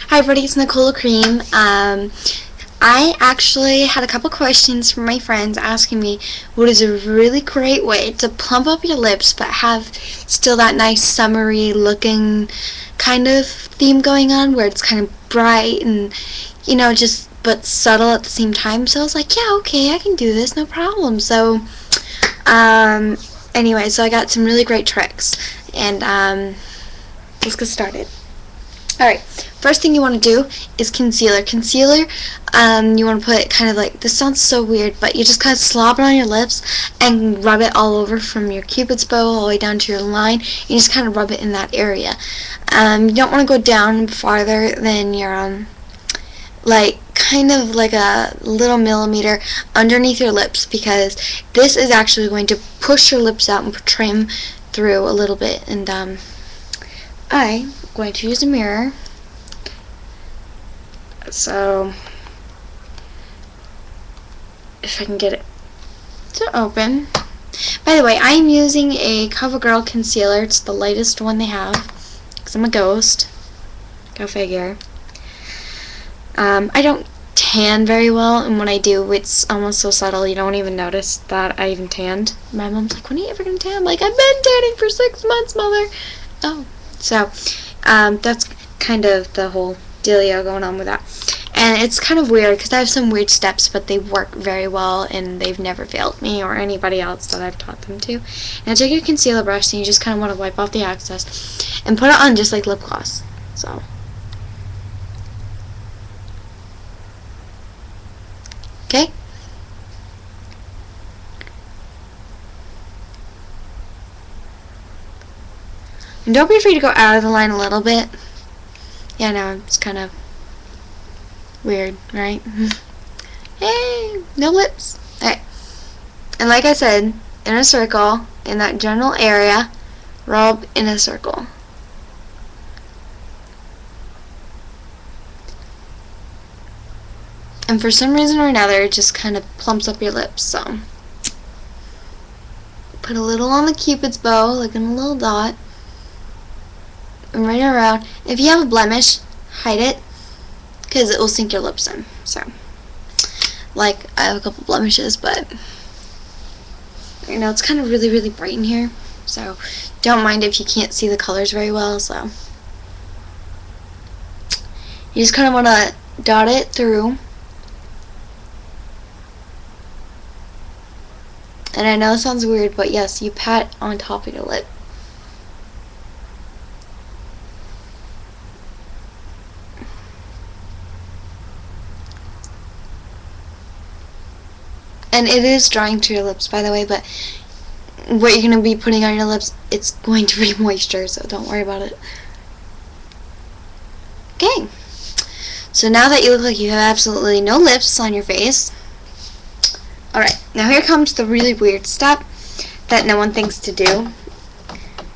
Hi everybody, it's Nicole Cream. I actually had a couple questions from my friends asking me what is a really great way to plump up your lips but have still that nice summery looking kind of theme going on where it's kind of bright and just but subtle at the same time. So I was like, yeah, okay, I can do this, no problem. So anyway, so I got some really great tricks, and let's get started. Alright, first thing you want to do is concealer. Concealer, you want to put kind of like, this sounds so weird, but you just kind of slop it on your lips and rub it all over from your cupid's bow all the way down to your line. You just kind of rub it in that area. You don't want to go down farther than your, like, kind of like a little millimeter underneath your lips, because this is actually going to push your lips out and trim through a little bit. And I'm going to use a mirror, so if I can get it to open. By the way, I'm using a CoverGirl concealer. It's the lightest one they have because I'm a ghost. Go figure. I don't tan very well, and when I do, it's almost so subtle you don't even notice that I even tanned. My mom's like, when are you ever gonna tan? I'm like, I've been tanning for 6 months, mother. Oh, so that's kind of the whole dealio going on with that. And it's kind of weird because I have some weird steps, but they work very well and they've never failed me or anybody else that I've taught them to. Now take your concealer brush and you just kind of want to wipe off the excess and put it on just like lip gloss. So okay. And don't be afraid to go out of the line a little bit. Yeah, no, it's kind of weird, right? Hey, no lips. Alright. And like I said, in a circle, in that general area, rub in a circle. And for some reason or another, it just kind of plumps up your lips, so put a little on the cupid's bow, like in a little dot. And right around. If you have a blemish, hide it, because it will sink your lips in. So, like, I have a couple blemishes, but it's kind of really, really bright in here. So, don't mind if you can't see the colors very well. So, you just kind of want to dot it through. And I know it sounds weird, but yes, you pat on top of your lip. And it is drying to your lips, by the way, but what you're going to be putting on your lips, it's going to be moisture, so don't worry about it. Okay. So now that you look like you have absolutely no lips on your face, alright, now here comes the really weird step that no one thinks to do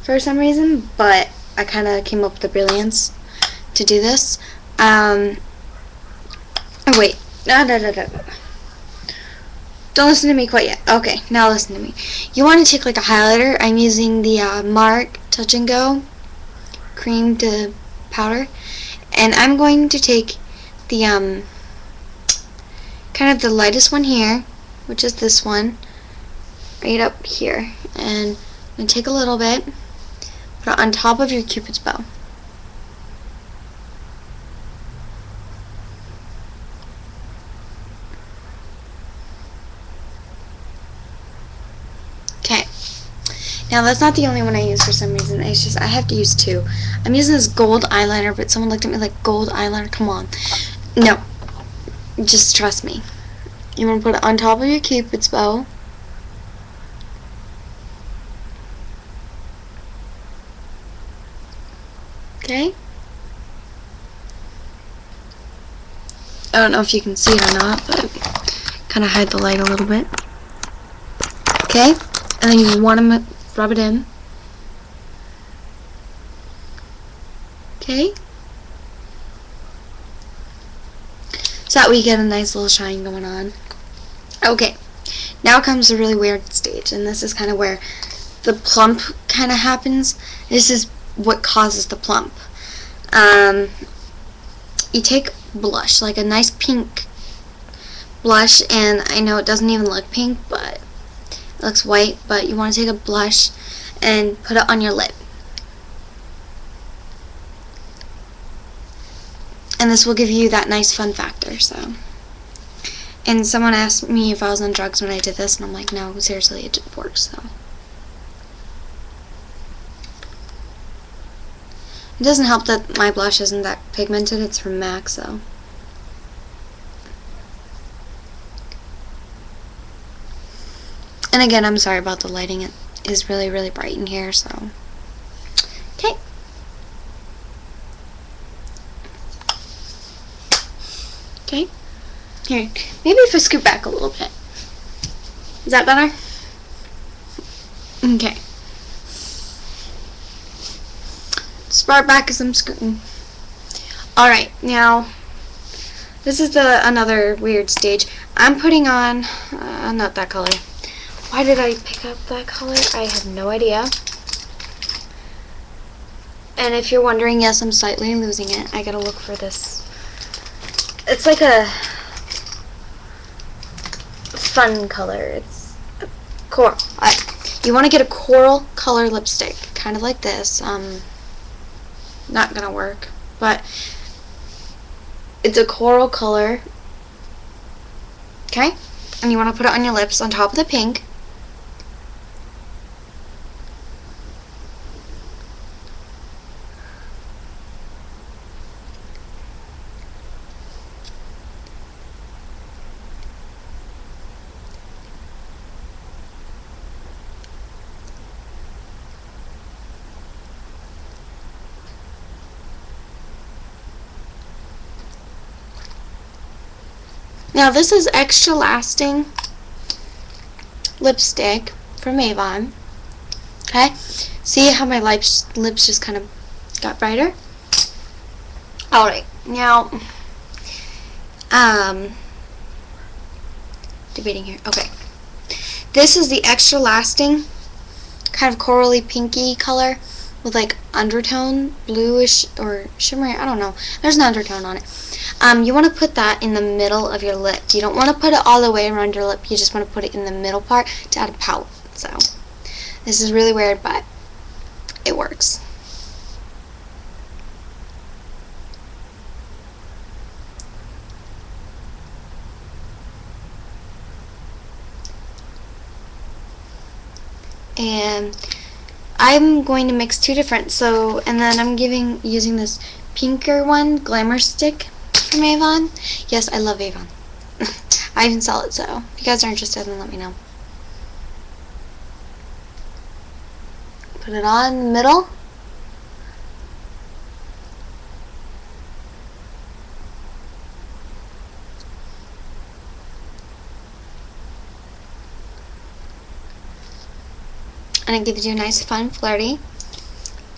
for some reason, but I kind of came up with the brilliance to do this. Oh wait, no. Don't listen to me quite yet. Okay, now listen to me. You want to take like a highlighter. I'm using the Mark Touch and Go cream to powder, and I'm going to take the kind of the lightest one here, which is this one, right up here, and I'm going to take a little bit, put it on top of your cupid's bow. Okay. Now that's not the only one I use for some reason. It's just I have to use two. I'm using this gold eyeliner, but someone looked at me like, gold eyeliner? Come on. No. Just trust me. You want to put it on top of your cupid's bow. Okay. I don't know if you can see it or not, but kind of hide the light a little bit. Okay. And then you want to rub it in. Okay. So that we get a nice little shine going on. Okay. Now comes the really weird stage, and this is kind of where the plump kind of happens. This is what causes the plump. you take blush, like a nice pink blush, and I know it doesn't even look pink, but it looks white, but you want to take a blush and put it on your lip. And this will give you that nice fun factor. So, and someone asked me if I was on drugs when I did this, and I'm like, no, seriously, it works. So it doesn't help that my blush isn't that pigmented. It's from MAC, so. And again, I'm sorry about the lighting. It is really, really bright in here, so. Okay. Okay. Here. Maybe if I scoot back a little bit. Is that better? Okay. Spread back as I'm scooting. Alright, now, this is another weird stage. I'm putting on, not that color. Why did I pick up that color? I have no idea. And if you're wondering, yes, I'm slightly losing it. I gotta look for this. It's like a fun color. It's coral. You want to get a coral color lipstick, kind of like this. Not gonna work, but it's a coral color. Okay, and you want to put it on your lips on top of the pink. Now this is Extra Lasting lipstick from Avon. Okay, see how my lips just kind of got brighter? Alright, now, debating here. Okay, this is the Extra Lasting, kind of corally pinky color with like undertone, bluish or shimmery, I don't know. There's an undertone on it. You want to put that in the middle of your lip. You don't want to put it all the way around your lip. You just want to put it in the middle part to add a pout. So, this is really weird, but it works. And I'm going to mix two different, so, and then I'm using this pinker one, Glamour Stick from Avon. Yes, I love Avon. I even sell it, so if you guys are interested, then let me know. Put it on in the middle. And it gives you a nice, fun, flirty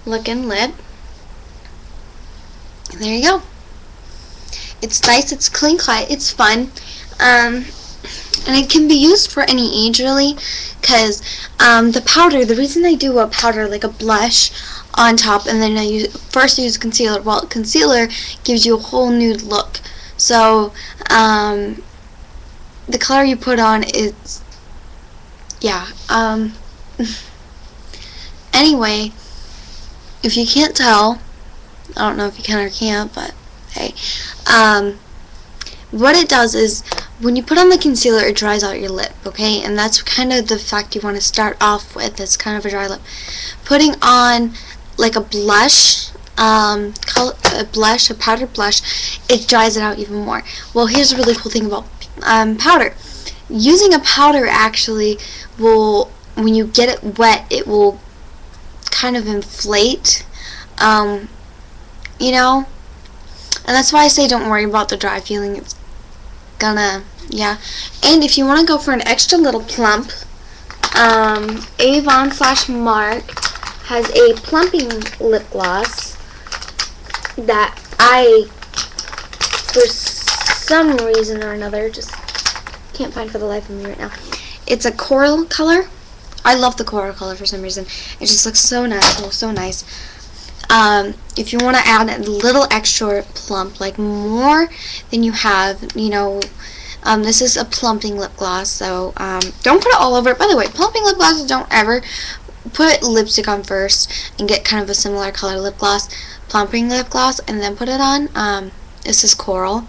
looking lip. And there you go. It's nice, it's clean cut, it's fun, and it can be used for any age really, because the powder, the reason I do a powder like a blush on top and then I first use concealer, well, concealer gives you a whole nude look. So the color you put on is, yeah, anyway, if you can't tell, I don't know if you can or can't, but hey, what it does is when you put on the concealer, it dries out your lip, okay? And that's kind of the fact you want to start off with. It's kind of a dry lip. Putting on like a blush, a powdered blush, it dries it out even more. Well, here's a really cool thing about powder. Using a powder actually will, when you get it wet, it will kind of inflate, you know? And that's why I say don't worry about the dry feeling. It's gonna, yeah. And if you want to go for an extra little plump, Avon/Mark has a plumping lip gloss that I, for some reason or another, just can't find for the life of me right now. It's a coral color. I love the coral color for some reason. It just looks so natural, so nice. If you want to add a little extra plump, like more than you have, you know, this is a plumping lip gloss, so don't put it all over. By the way, plumping lip glosses, don't ever put lipstick on first and get kind of a similar color lip gloss, plumping lip gloss, and then put it on. This is Coral.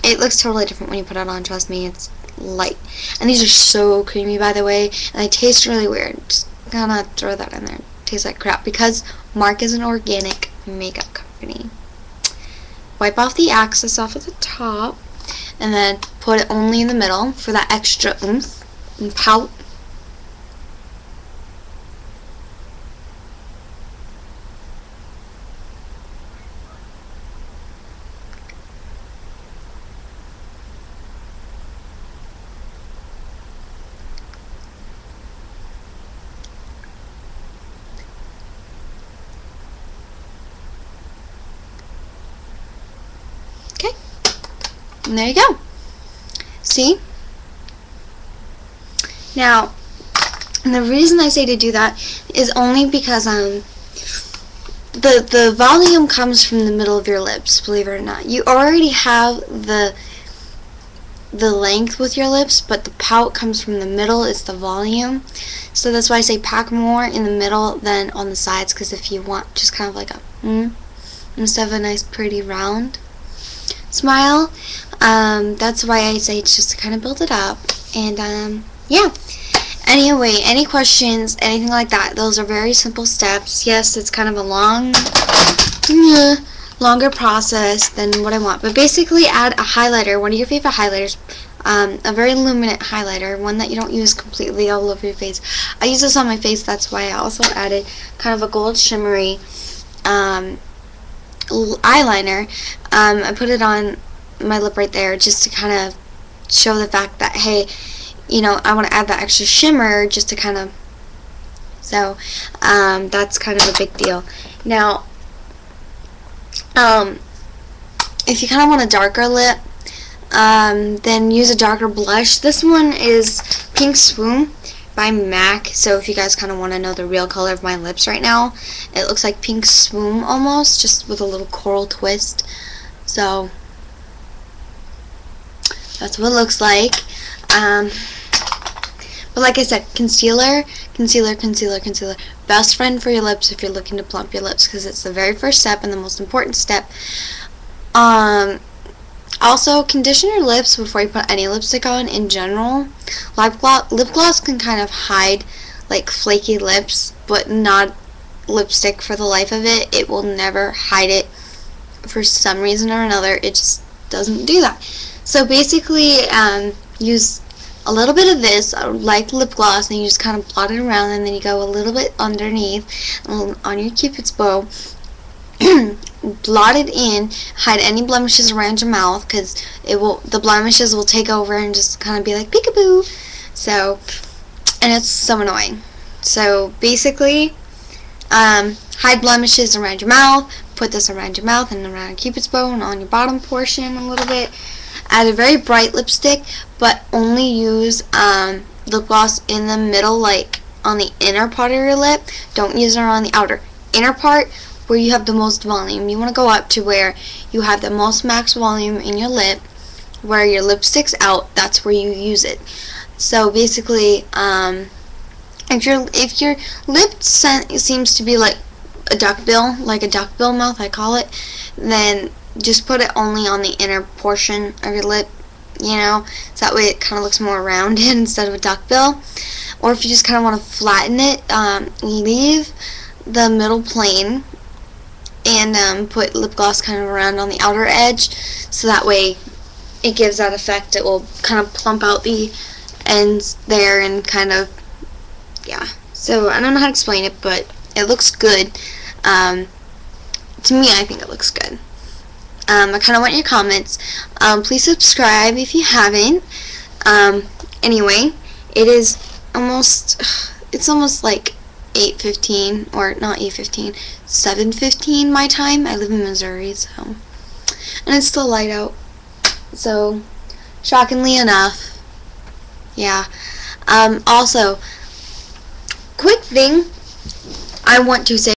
It looks totally different when you put it on, trust me. It's light. And these are so creamy, by the way, and they taste really weird. Just gonna throw that in there. Tastes like crap because Mark is an organic makeup company. Wipe off the excess off at the top and then put it only in the middle for that extra oomph and pout. And there you go. See? Now, the reason I say to do that is only because the volume comes from the middle of your lips, believe it or not. You already have the length with your lips, but the pout comes from the middle. It's the volume. So that's why I say pack more in the middle than on the sides, because if you want just kind of like a instead of a nice pretty round smile, that's why I say it's just to kind of build it up. And yeah, anyway, any questions, anything like that, those are very simple steps. Yes, it's kind of a longer process than what I want, but basically add a highlighter, one of your favorite highlighters, a very luminant highlighter, one that you don't use completely all over your face. I use this on my face, that's why I also added kind of a gold shimmery eyeliner. I put it on my lip right there just to kind of show the fact that, hey, you know, I want to add that extra shimmer just to kind of, so that's kind of a big deal. Now, if you kind of want a darker lip, then use a darker blush. This one is Pink Swoom by MAC, so if you guys kind of want to know the real color of my lips right now, it looks like Pink Swoom almost, just with a little coral twist. So that's what it looks like. But like I said, concealer, best friend for your lips if you're looking to plump your lips, because it's the very first step and the most important step. Also, condition your lips before you put any lipstick on in general. Lip gloss can kind of hide like flaky lips, but not lipstick for the life of it. It will never hide it for some reason or another. It just doesn't do that. So basically, use a little bit of this, like lip gloss, and you just kind of blot it around, and then you go a little bit underneath on your Cupid's bow. Blot it in, hide any blemishes around your mouth, because the blemishes will take over and just kind of be like peekaboo. So, and it's so annoying. So basically, hide blemishes around your mouth, put this around your mouth and around Cupid's bow and on your bottom portion a little bit. Add a very bright lipstick, but only use lip gloss in the middle, like on the inner part of your lip. Don't use it on the outer. Inner part, where you have the most volume. You want to go up to where you have the most max volume in your lip, where your lipstick's out. That's where you use it. So basically, if your lip seems to be like a duckbill, mouth, I call it, then just put it only on the inner portion of your lip, you know, so that way it kind of looks more rounded instead of a duckbill. Or if you just kind of want to flatten it, leave the middle plain and put lip gloss kind of around on the outer edge, so that way it gives that effect. It will kind of plump out the ends there and kind of, yeah. So I don't know how to explain it, but it looks good. To me, I think it looks good. I kind of want your comments. Please subscribe if you haven't. Anyway, it's almost like 8:15, or not 8:15, 7:15 my time. I live in Missouri, so, and it's still light out. So, shockingly enough, yeah. Also, quick thing I want to say.